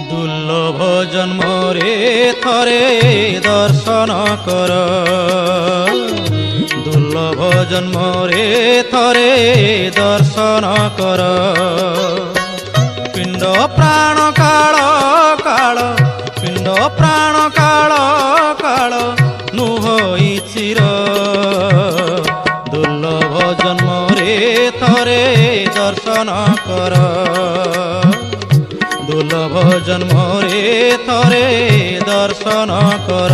दुर्लभ जन्मरे थरे दर्शन कर, दुर्लभ जन्मरे थरे दर्शन कर। पिंड प्राण काल काल, पिंड प्राण काल काल नुहई चिर। दुर्लभ जन्मरे थरे दर्शन कर, दुर्लभ जन्मरे थरे दर्शन कर।